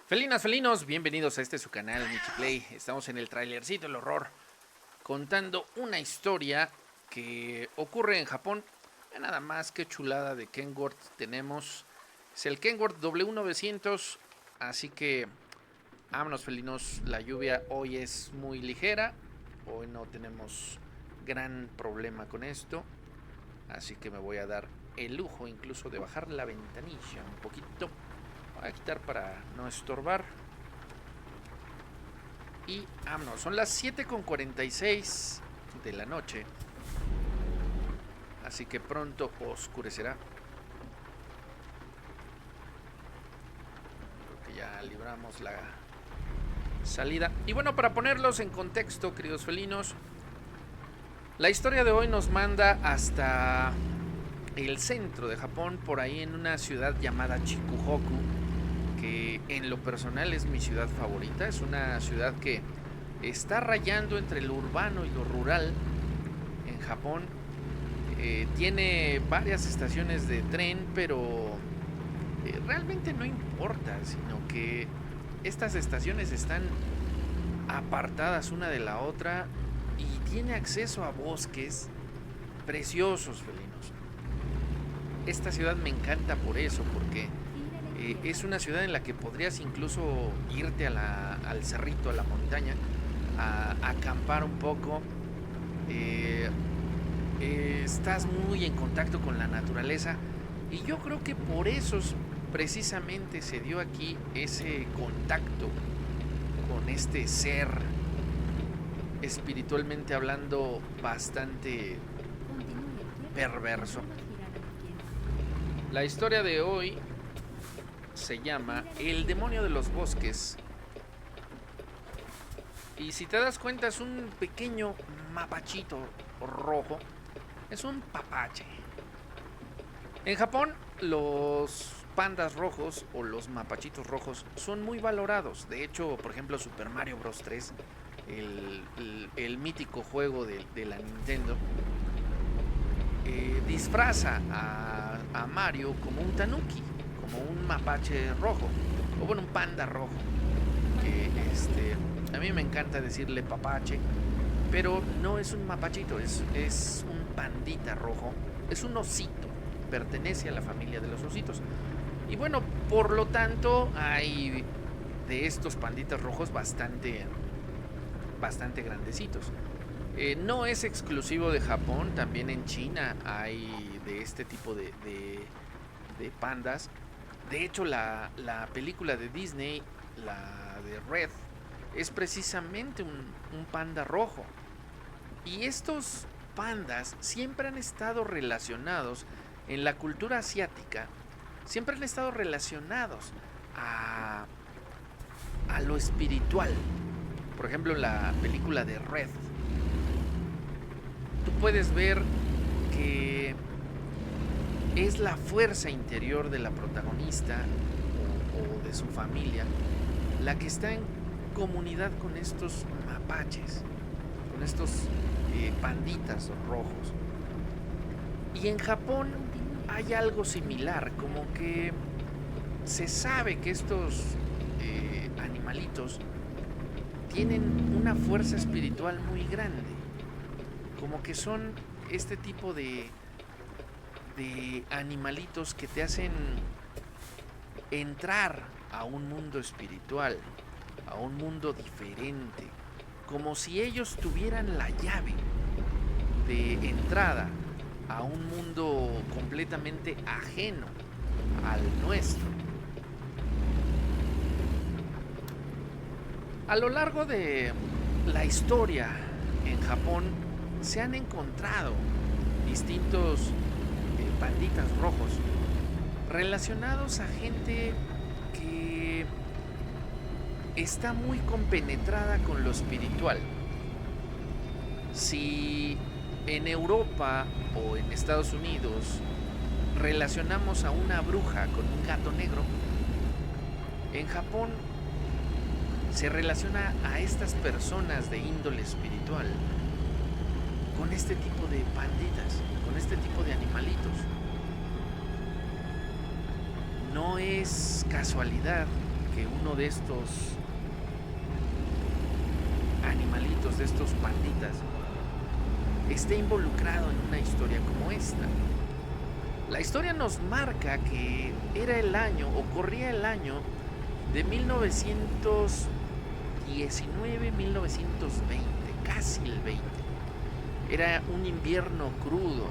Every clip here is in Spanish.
Felinas, felinos, bienvenidos a su canal Michi Play. Estamos en el trailercito del horror, contando una historia que ocurre en Japón. Nada más que chulada de Kenworth tenemos. Es el Kenworth W900, así que vámonos felinos. La lluvia hoy es muy ligera, hoy no tenemos gran problema con esto, así que me voy a dar el lujo incluso de bajar la ventanilla un poquito. Voy a quitar para no estorbar. Y vámonos. Son las 7:46 de la noche. Así que pronto oscurecerá. Creo que ya libramos la salida. Y bueno, para ponerlos en contexto, queridos felinos, la historia de hoy nos manda hasta el centro de Japón, por ahí en una ciudad llamada Chikuhoku, que en lo personal es mi ciudad favorita. Es una ciudad que está rayando entre lo urbano y lo rural en Japón. Tiene varias estaciones de tren, pero realmente no importa, sino que estas estaciones están apartadas una de la otra y tiene acceso a bosques preciosos, felinos. Esta ciudad me encanta por eso, porque es una ciudad en la que podrías incluso irte al cerrito, a la montaña, a acampar un poco. Estás muy en contacto con la naturaleza, y yo creo que por eso precisamente se dio aquí ese contacto con este ser, espiritualmente hablando, bastante perverso. La historia de hoy se llama El demonio de los bosques. Y si te das cuenta, es un pequeño mapachito rojo. Es un papache. En Japón, los pandas rojos o los mapachitos rojos son muy valorados. De hecho, por ejemplo, Super Mario Bros. 3, el mítico juego de la Nintendo, disfraza a Mario como un tanuki, como un mapache rojo, o bueno, un panda rojo, que a mí me encanta decirle papache, pero no es un mapachito, es un pandita rojo, es un osito, pertenece a la familia de los ositos. Y bueno, por lo tanto, hay de estos panditas rojos bastante grandecitos. No es exclusivo de Japón, también en China hay de este tipo de pandas. De hecho, la película de Disney, la de Red, es precisamente un panda rojo. Y estos pandas siempre han estado relacionados en la cultura asiática, siempre han estado relacionados a lo espiritual. Por ejemplo, en la película de Red, tú puedes ver que es la fuerza interior de la protagonista o de su familia la que está en comunidad con estos mapaches, con estos panditas rojos. Y en Japón hay algo similar, como que se sabe que estos animalitos tienen una fuerza espiritual muy grande, como que son este tipo de animalitos que te hacen entrar a un mundo espiritual, a un mundo diferente, como si ellos tuvieran la llave de entrada a un mundo completamente ajeno al nuestro. A lo largo de la historia en Japón se han encontrado distintos panditas rojos relacionados a gente que está muy compenetrada con lo espiritual. Si en Europa o en Estados Unidos relacionamos a una bruja con un gato negro, en Japón se relaciona a estas personas de índole espiritual con este tipo de panditas, con este tipo de animalitos. No es casualidad que uno de estos animalitos, de estos panditas, esté involucrado en una historia como esta. La historia nos marca que era el año, o corría el año de 1919-1920, casi el 20. Era un invierno crudo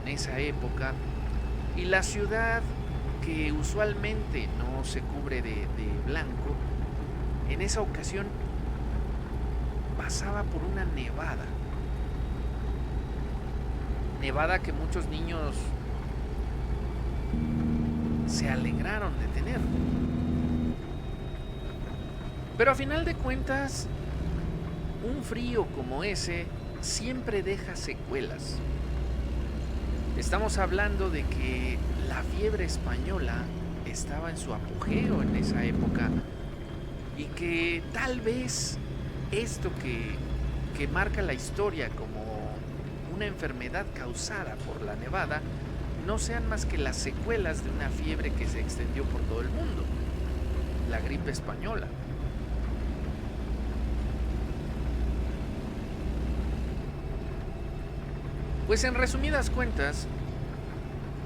en esa época y la ciudad, que usualmente no se cubre de blanco, en esa ocasión pasaba por una nevada. Nevada que muchos niños se alegraron de tener. Pero a final de cuentas, un frío como ese siempre deja secuelas. Estamos hablando de que la fiebre española estaba en su apogeo en esa época y que tal vez esto que marca la historia como una enfermedad causada por la nevada no sean más que las secuelas de una fiebre que se extendió por todo el mundo, la gripe española. Pues en resumidas cuentas,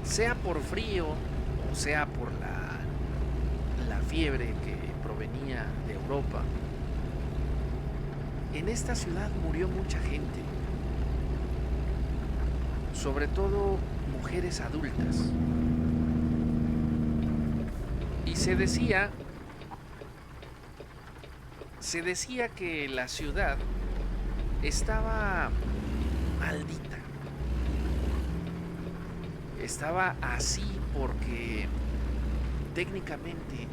sea por frío o sea por la fiebre que provenía de Europa, en esta ciudad murió mucha gente, sobre todo mujeres adultas. Y se decía que la ciudad estaba maldita. Estaba así porque técnicamente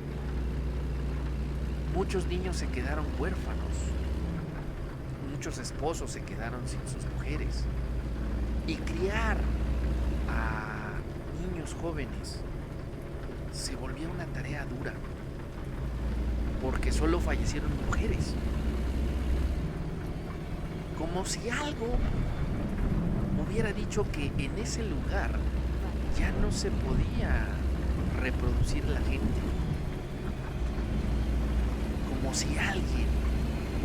muchos niños se quedaron huérfanos, muchos esposos se quedaron sin sus mujeres, y criar a niños jóvenes se volvía una tarea dura porque solo fallecieron mujeres, como si algo hubiera dicho que en ese lugar ya no se podía reproducir la gente, como si alguien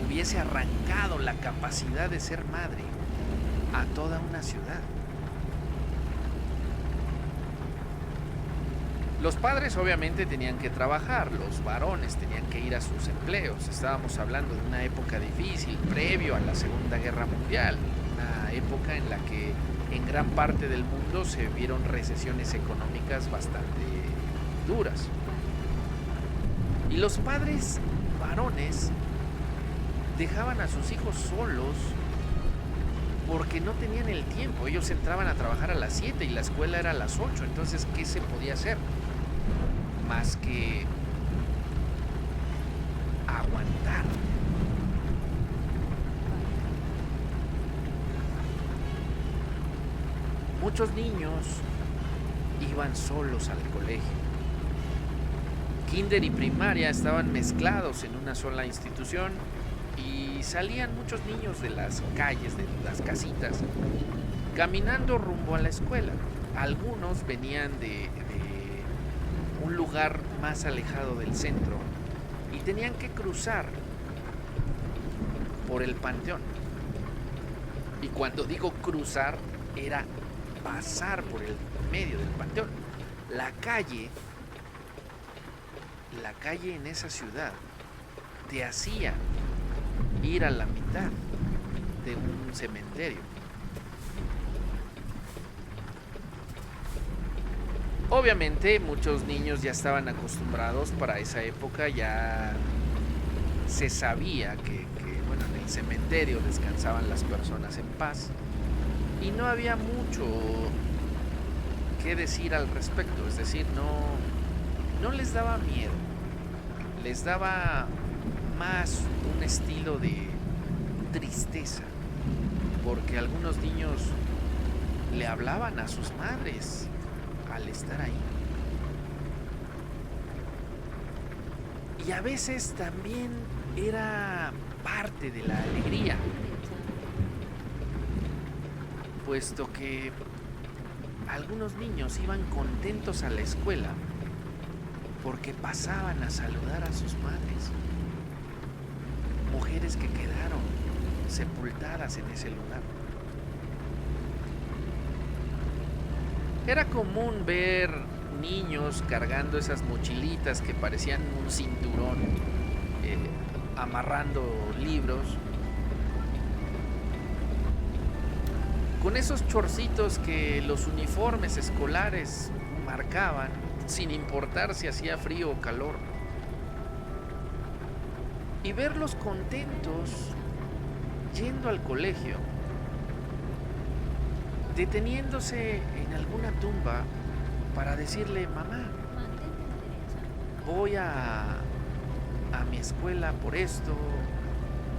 hubiese arrancado la capacidad de ser madre a toda una ciudad. Los padres obviamente tenían que trabajar, los varones tenían que ir a sus empleos. Estábamos hablando de una época difícil, previo a la Segunda Guerra Mundial, una época en la que en gran parte del mundo se vieron recesiones económicas bastante duras. Y los padres varones dejaban a sus hijos solos porque no tenían el tiempo. Ellos entraban a trabajar a las 7 y la escuela era a las 8. Entonces, ¿qué se podía hacer? Más que aguantar. Muchos niños iban solos al colegio. Kinder y primaria estaban mezclados en una sola institución y salían muchos niños de las calles, de las casitas, caminando rumbo a la escuela. Algunos venían de un lugar más alejado del centro y tenían que cruzar por el Panteón. Y cuando digo cruzar, era pasar por el medio del Panteón. La calle en esa ciudad te hacía ir a la mitad de un cementerio. Obviamente muchos niños ya estaban acostumbrados para esa época, ya se sabía que bueno, en el cementerio descansaban las personas en paz y no había mucho que decir al respecto, es decir, no les daba miedo, les daba más un estilo de tristeza, porque algunos niños le hablaban a sus madres al estar ahí. Y a veces también era parte de la alegría, puesto que algunos niños iban contentos a la escuela porque pasaban a saludar a sus madres, mujeres que quedaron sepultadas en ese lugar. Era común ver niños cargando esas mochilitas que parecían un cinturón, amarrando libros, con esos chorcitos que los uniformes escolares marcaban, sin importar si hacía frío o calor. Y verlos contentos yendo al colegio, deteniéndose en alguna tumba para decirle: mamá, voy a mi escuela por esto,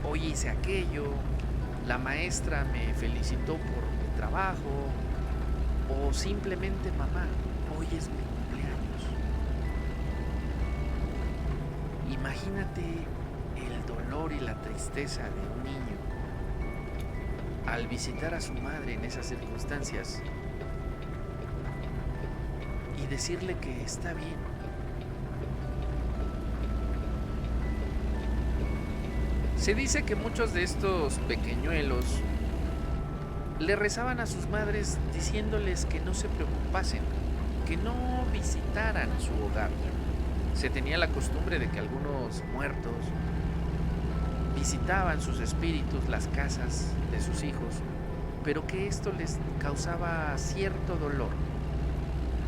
hoy hice aquello, la maestra me felicitó por mi trabajo, o simplemente: mamá, hoy es mi cumpleaños. Imagínate el dolor y la tristeza de un niño al visitar a su madre en esas circunstancias y decirle que está bien. Se dice que muchos de estos pequeñuelos le rezaban a sus madres diciéndoles que no se preocupasen, que no visitaran su hogar. Se tenía la costumbre de que algunos muertos visitaban sus espíritus las casas de sus hijos, pero que esto les causaba cierto dolor.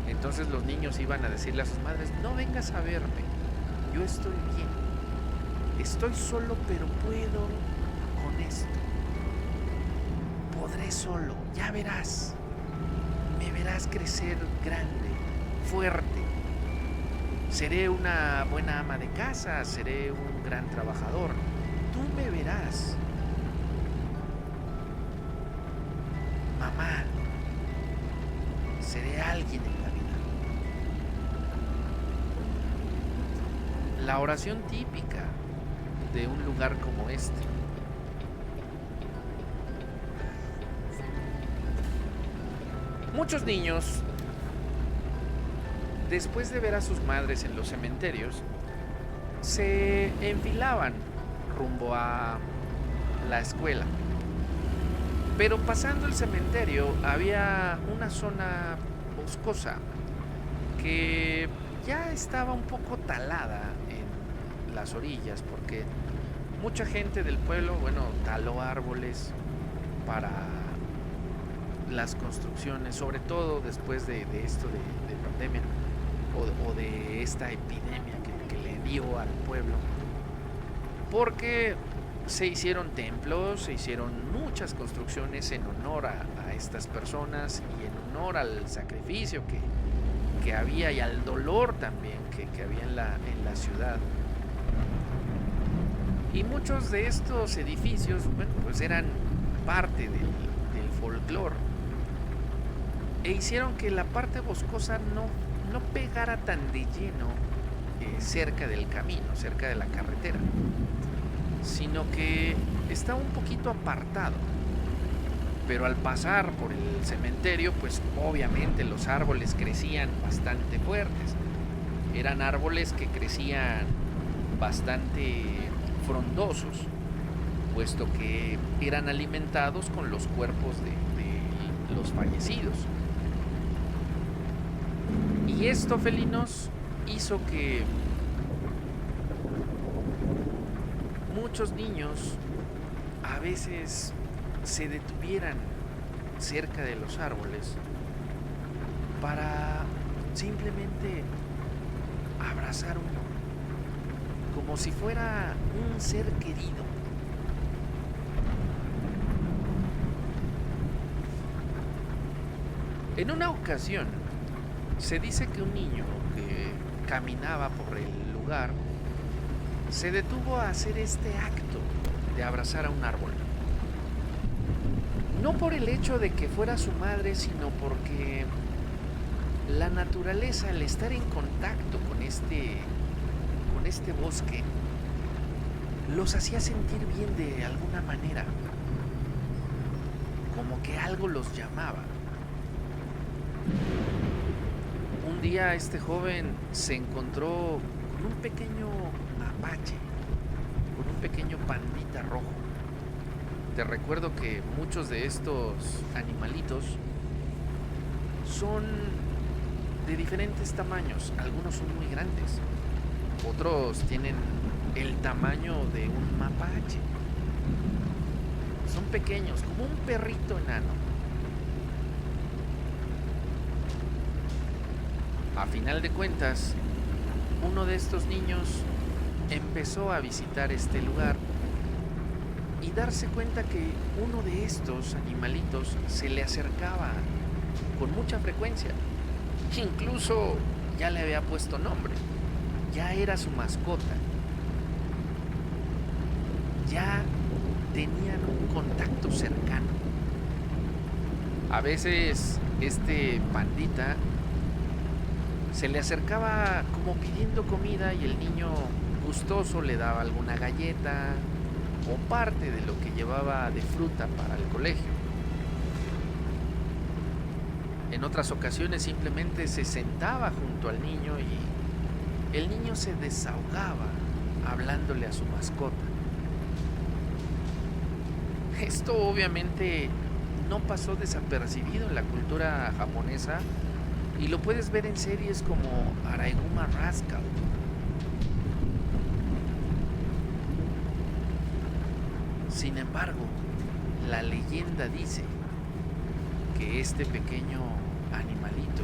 Entonces los niños iban a decirle a sus madres: no vengas a verme, yo estoy bien, estoy solo, pero puedo con esto, podré solo, ya verás, me verás crecer grande, fuerte, seré una buena ama de casa, seré un gran trabajador, tú me verás. Mamá, seré alguien en la vida. La oración típica de un lugar como este. Muchos niños, después de ver a sus madres en los cementerios, se enfilaban rumbo a la escuela. Pero pasando el cementerio había una zona boscosa que ya estaba un poco talada en las orillas, porque mucha gente del pueblo, taló árboles para las construcciones, sobre todo después de esto de pandemia o de esta epidemia que le dio al pueblo, porque se hicieron templos, se hicieron muchas construcciones en honor a estas personas y en honor al sacrificio que había y al dolor también que había en la ciudad. Y muchos de estos edificios, pues eran parte del folclore e hicieron que la parte boscosa no pegara tan de lleno cerca del camino, cerca de la carretera, sino que está un poquito apartado. Pero al pasar por el cementerio, pues obviamente los árboles crecían bastante fuertes. Eran árboles que crecían bastante frondosos, puesto que eran alimentados con los cuerpos de los fallecidos. Y esto, felinos, hizo que muchos niños a veces se detuvieran cerca de los árboles para simplemente abrazar uno, como si fuera un ser querido. En una ocasión, se dice que un niño que caminaba por el lugar se detuvo a hacer este acto de abrazar a un árbol. No por el hecho de que fuera su madre, sino porque la naturaleza, al estar en contacto con este bosque, los hacía sentir bien de alguna manera, como que algo los llamaba. Un Un día este joven se encontró con un pequeño mapache, con un pequeño pandita rojo. Te recuerdo que muchos de estos animalitos son de diferentes tamaños. Algunos son muy grandes, otros tienen el tamaño de un mapache. Son pequeños, como un perrito enano. A final de cuentas, uno de estos niños empezó a visitar este lugar y darse cuenta que uno de estos animalitos se le acercaba con mucha frecuencia. Incluso ya le había puesto nombre, ya era su mascota, ya tenían un contacto cercano. A veces este pandita se le acercaba como pidiendo comida y el niño gustoso le daba alguna galleta o parte de lo que llevaba de fruta para el colegio. En otras ocasiones simplemente se sentaba junto al niño y el niño se desahogaba hablándole a su mascota. Esto obviamente no pasó desapercibido en la cultura japonesa y lo puedes ver en series como Araiguma Rascal. Sin embargo, la leyenda dice que este pequeño animalito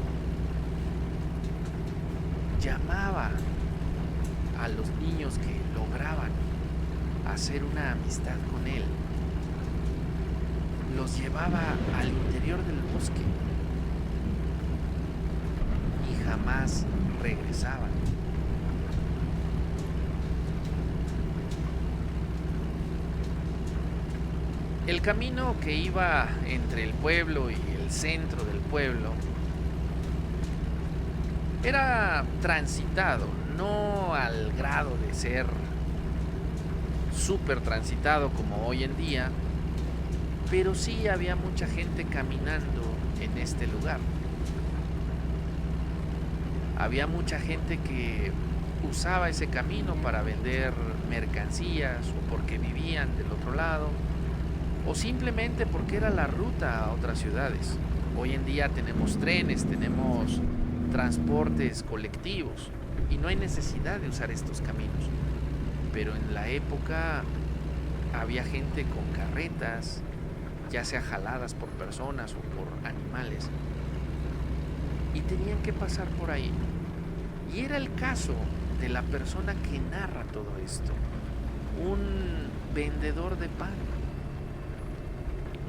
llamaba a los niños que lograban hacer una amistad con él, los llevaba al interior del bosque y jamás regresaban. El camino que iba entre el pueblo y el centro del pueblo era transitado, no al grado de ser súper transitado como hoy en día, pero sí había mucha gente caminando en este lugar. Había mucha gente que usaba ese camino para vender mercancías o porque vivían del otro lado o simplemente porque era la ruta a otras ciudades. Hoy en día tenemos trenes, tenemos transportes colectivos y no hay necesidad de usar estos caminos. Pero en la época había gente con carretas, ya sea jaladas por personas o por animales, y tenían que pasar por ahí. Y era el caso de la persona que narra todo esto, un vendedor de pan,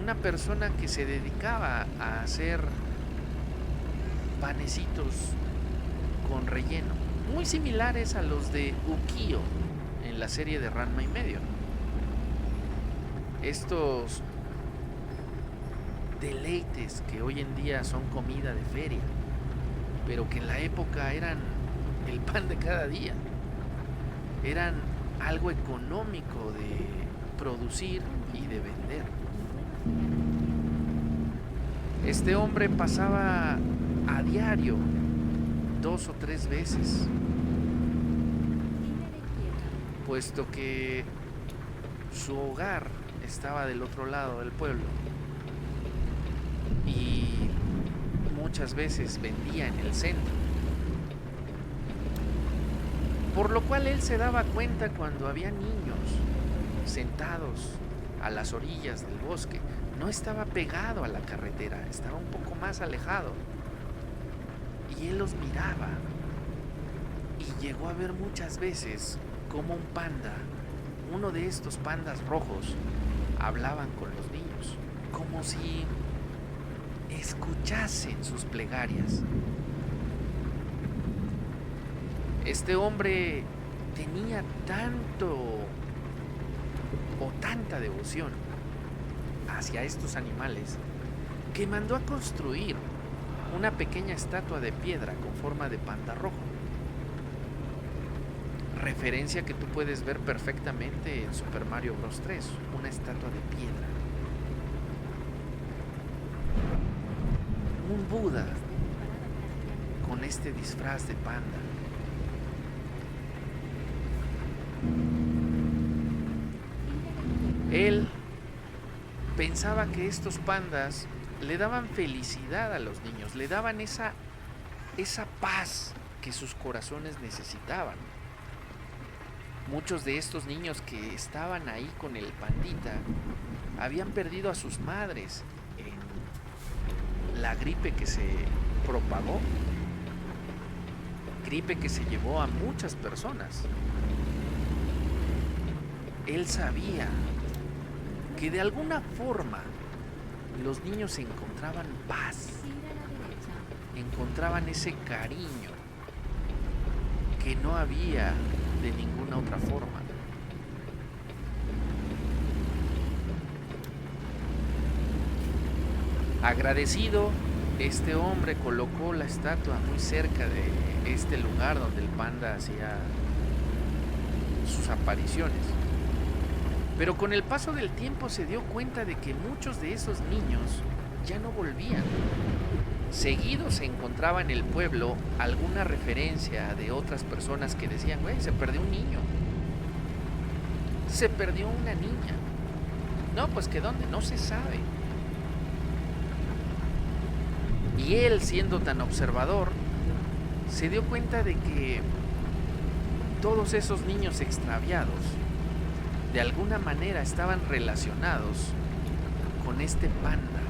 una persona que se dedicaba a hacer panecitos con relleno, muy similares a los de Ukio en la serie de Ranma y medio. Estos deleites que hoy en día son comida de feria, pero que en la época eran el pan de cada día, eran algo económico de producir y de vender. Este hombre pasaba a diario 2 o 3 veces, puesto que su hogar estaba del otro lado del pueblo y muchas veces vendía en el centro, por lo cual él se daba cuenta cuando había niños sentados a las orillas del bosque. No estaba pegado a la carretera, estaba un poco más alejado, y él los miraba y llegó a ver muchas veces como un panda, uno de estos pandas rojos, hablaban con los niños como si escuchasen sus plegarias. Este hombre tenía tanto o tanta devoción hacia estos animales que mandó a construir una pequeña estatua de piedra con forma de panda rojo, referencia que tú puedes ver perfectamente en Super Mario Bros. 3, una estatua de piedra. Un Buda con este disfraz de panda. Él pensaba que estos pandas le daban felicidad a los niños, le daban esa paz que sus corazones necesitaban. Muchos de estos niños que estaban ahí con el pandita habían perdido a sus madres en la gripe que se propagó, gripe que se llevó a muchas personas. Él sabía que de alguna forma los niños encontraban paz, encontraban ese cariño que no había de ninguna otra forma. Agradecido, este hombre colocó la estatua muy cerca de este lugar donde el panda hacía sus apariciones. Pero con el paso del tiempo se dio cuenta de que muchos de esos niños ya no volvían. Seguido se encontraba en el pueblo alguna referencia de otras personas que decían, güey, se perdió un niño, se perdió una niña. No, pues que dónde, no se sabe. Y él, siendo tan observador, se dio cuenta de que todos esos niños extraviados de alguna manera estaban relacionados con este panda,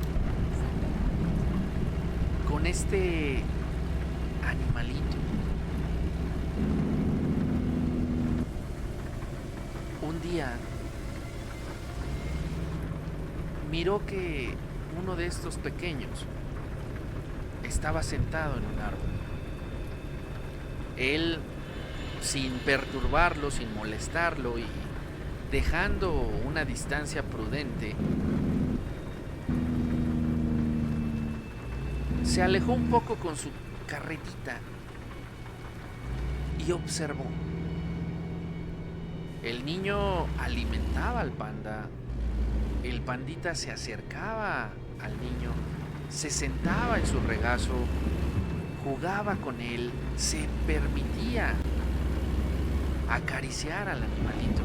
con este animalito. Un día miró que uno de estos pequeños estaba sentado en un árbol. Él, sin perturbarlo, sin molestarlo y dejando una distancia prudente, se alejó un poco con su carretita y observó. El niño alimentaba al panda, el pandita se acercaba al niño, se sentaba en su regazo, jugaba con él, se permitía acariciar al animalito.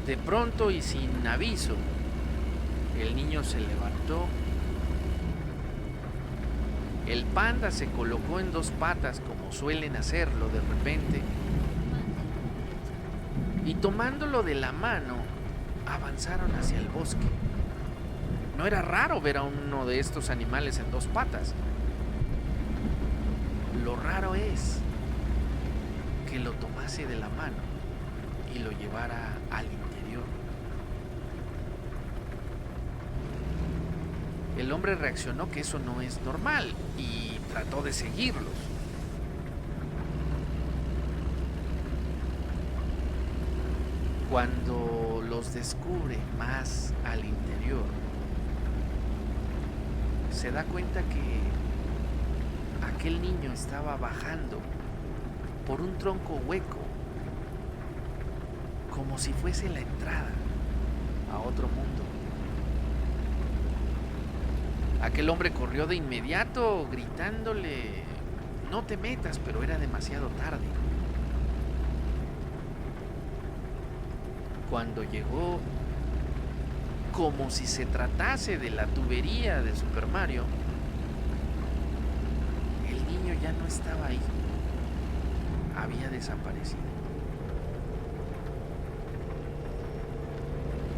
De pronto y sin aviso, el niño se levantó. El panda se colocó en dos patas como suelen hacerlo de repente y tomándolo de la mano avanzaron hacia el bosque. No era raro ver a uno de estos animales en dos patas. Lo raro es que lo tomase de la mano y lo llevara al interior. El hombre reaccionó que eso no es normal y trató de seguirlos. Cuando los descubre más al interior, se da cuenta que aquel niño estaba bajando por un tronco hueco, como si fuese la entrada a otro mundo. Aquel hombre corrió de inmediato gritándole, no te metas, pero era demasiado tarde. Cuando llegó, como si se tratase de la tubería de Super Mario, el niño ya no estaba ahí, había desaparecido.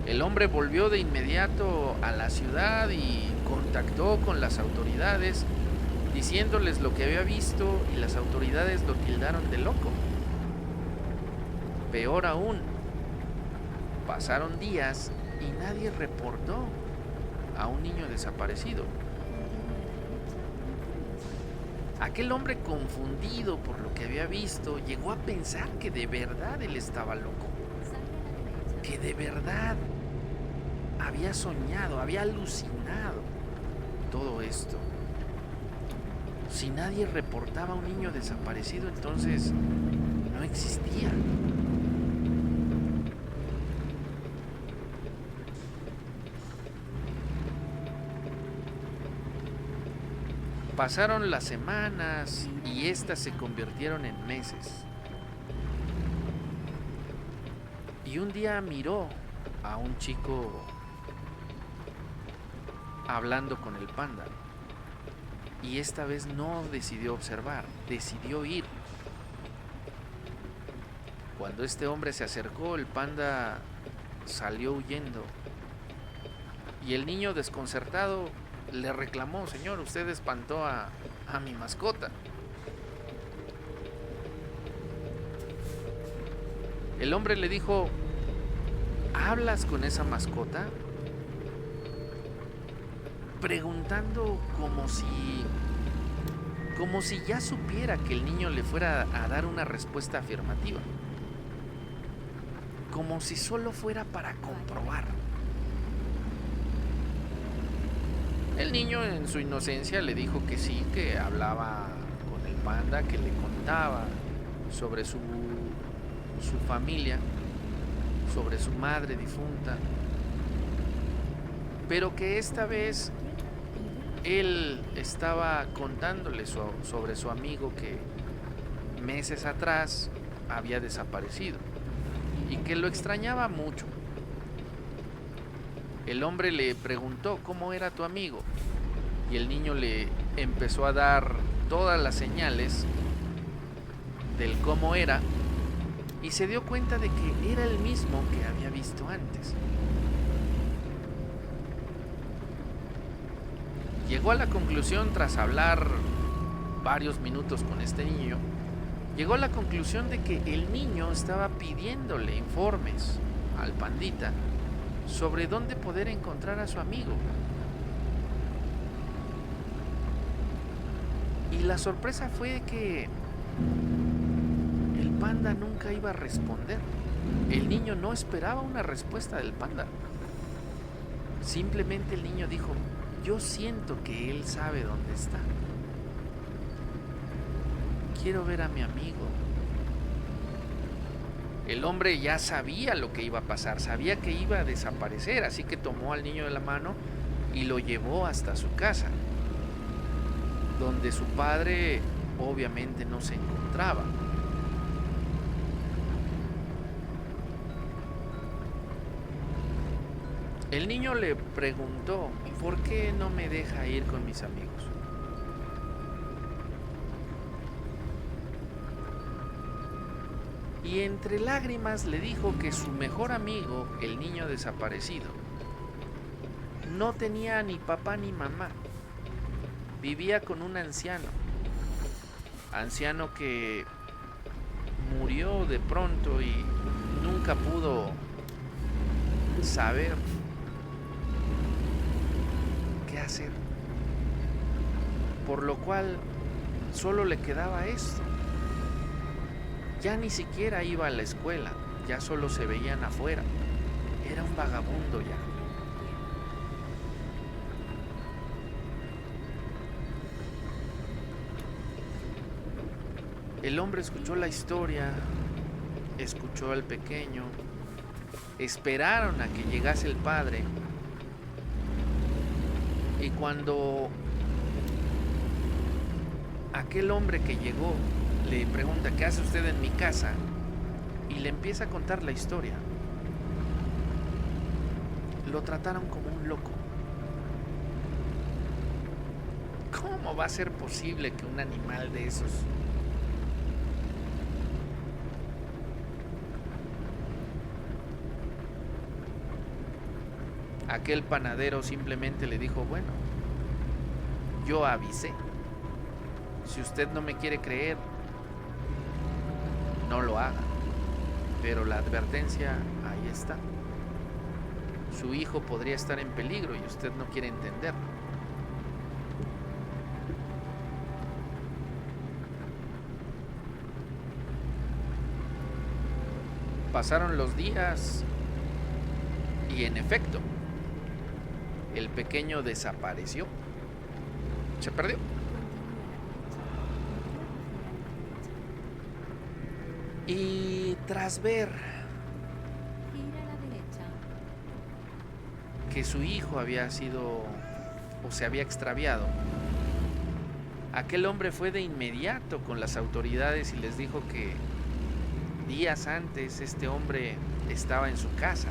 El hombre volvió de inmediato a la ciudad y contactó con las autoridades diciéndoles lo que había visto y las autoridades lo tildaron de loco. Peor aún, pasaron días y nadie reportó a un niño desaparecido. Aquel hombre, confundido por lo que había visto, llegó a pensar que de verdad él estaba loco, que de verdad había soñado, había alucinado todo esto. Si nadie reportaba a un niño desaparecido, entonces no existía. Pasaron las semanas y estas se convirtieron en meses. Y un día miró a un chico hablando con el panda. Y esta vez no decidió observar, decidió ir. Cuando este hombre se acercó, el panda salió huyendo. Y el niño, desconcertado, le reclamó: señor, usted espantó a mi mascota. El hombre le dijo: ¿hablas con esa mascota? Preguntando como si ya supiera que el niño le fuera a dar una respuesta afirmativa. Como si solo fuera para comprobar. El niño, en su inocencia, le dijo que sí, que hablaba con el panda, que le contaba sobre su familia, sobre su madre difunta, pero que esta vez él estaba contándole sobre su amigo que meses atrás había desaparecido y que lo extrañaba mucho. El hombre le preguntó: ¿cómo era tu amigo? Y el niño le empezó a dar todas las señales del cómo era, y se dio cuenta de que era el mismo que había visto antes. Llegó a la conclusión, tras hablar varios minutos con este niño, llegó a la conclusión de que el niño estaba pidiéndole informes al pandita sobre dónde poder encontrar a su amigo. Y la sorpresa fue que el panda nunca iba a responder. El niño no esperaba una respuesta del panda. Simplemente el niño dijo: yo siento que él sabe dónde está. Quiero ver a mi amigo. El hombre ya sabía lo que iba a pasar, sabía que iba a desaparecer, así que tomó al niño de la mano y lo llevó hasta su casa, donde su padre obviamente no se encontraba. El niño le preguntó: ¿por qué no me deja ir con mis amigos? Y entre lágrimas le dijo que su mejor amigo, el niño desaparecido, no tenía ni papá ni mamá. Vivía con un anciano que murió de pronto y nunca pudo saber qué hacer, por lo cual solo le quedaba esto. Ya ni siquiera iba a la escuela, ya solo se veían afuera. Era un vagabundo ya. El hombre escuchó la historia, escuchó al pequeño, esperaron a que llegase el padre, y cuando aquel hombre que llegó le pregunta: ¿qué hace usted en mi casa? Y le empieza a contar la historia. Lo trataron como un loco. ¿Cómo va a ser posible que un animal de esos aquel panadero simplemente le dijo: bueno, yo avisé. Si usted no me quiere creer, no lo haga. Pero la advertencia ahí está. Su hijo podría estar en peligro y usted no quiere entenderlo. Pasaron los días y en efecto, el pequeño desapareció. Se perdió. Y tras ver que su hijo había sido o se había extraviado, aquel hombre fue de inmediato con las autoridades y les dijo que días antes este hombre estaba en su casa,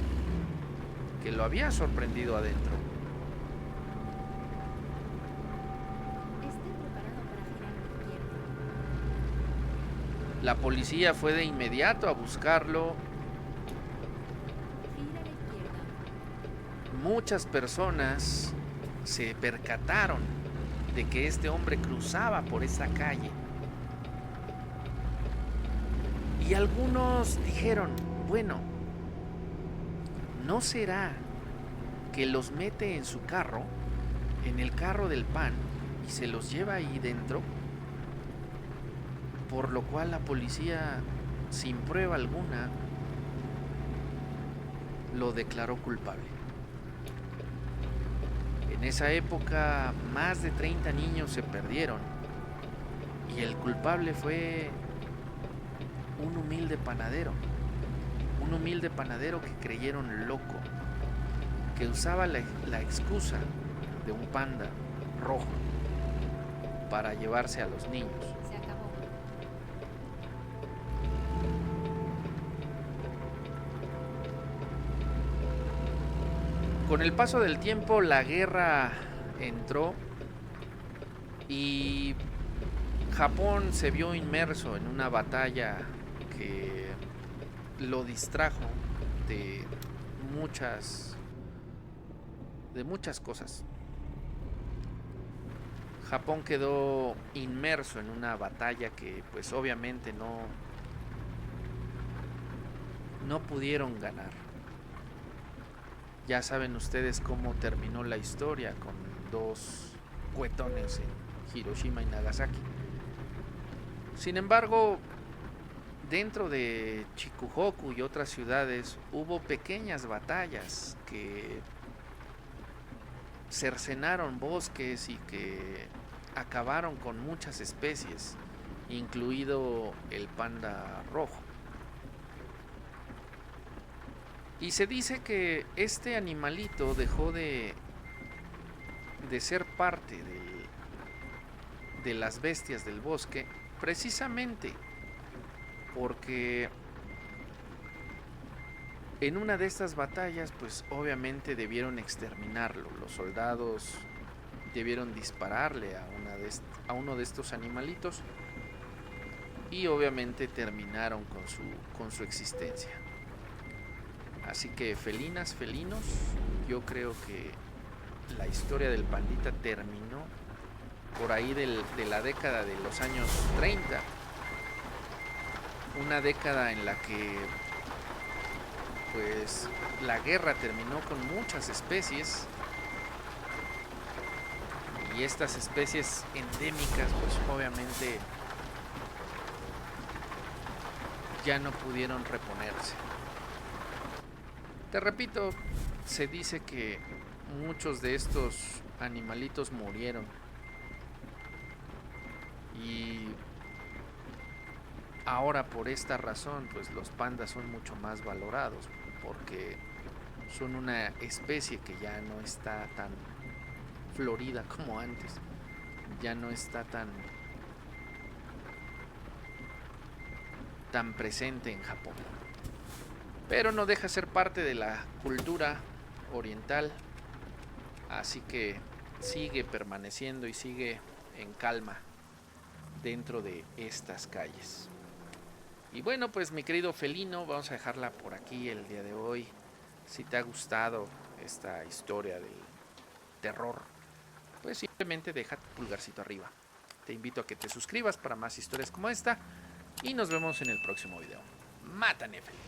que lo había sorprendido adentro. Esté preparado para girar a la izquierda. La policía fue de inmediato a buscarlo. Gira a la izquierda. Muchas personas se percataron de que este hombre cruzaba por esa calle. Y algunos dijeron, bueno, ¿no será que los mete en su carro, en el carro del pan, y se los lleva ahí dentro? Por lo cual la policía, sin prueba alguna, lo declaró culpable. En esa época, más de 30 niños se perdieron y el culpable fue un humilde panadero que creyeron loco, que usaba la excusa de un panda rojo para llevarse a los niños. Se acabó. Con el paso del tiempo la guerra entró y Japón se vio inmerso en una batalla que lo distrajo de muchas cosas. Japón quedó inmerso en una batalla que pues obviamente no pudieron ganar. Ya saben ustedes cómo terminó la historia con 2 cuetones en Hiroshima y Nagasaki. Sin embargo, dentro de Chikuhoku y otras ciudades hubo pequeñas batallas que cercenaron bosques y que acabaron con muchas especies, incluido el panda rojo. Y se dice que este animalito dejó de ser parte de las bestias del bosque precisamente porque en una de estas batallas pues obviamente debieron exterminarlo. Los soldados debieron dispararle a uno de estos animalitos y obviamente terminaron con su existencia. Así que felinas, felinos, yo creo que la historia del pandita terminó por ahí de la década de los años 30. Una década en la que pues la guerra terminó con muchas especies y estas especies endémicas pues obviamente ya no pudieron reponerse. Te repito, se dice que muchos de estos animalitos murieron y ahora por esta razón pues los pandas son mucho más valorados porque son una especie que ya no está tan florida como antes, ya no está tan presente en Japón, pero no deja de ser parte de la cultura oriental, así que sigue permaneciendo y sigue en calma dentro de estas calles. Y bueno, pues mi querido felino, vamos a dejarla por aquí el día de hoy. Si te ha gustado esta historia del terror, pues simplemente deja tu pulgarcito arriba. Te invito a que te suscribas para más historias como esta y nos vemos en el próximo video. Mata Nefeli.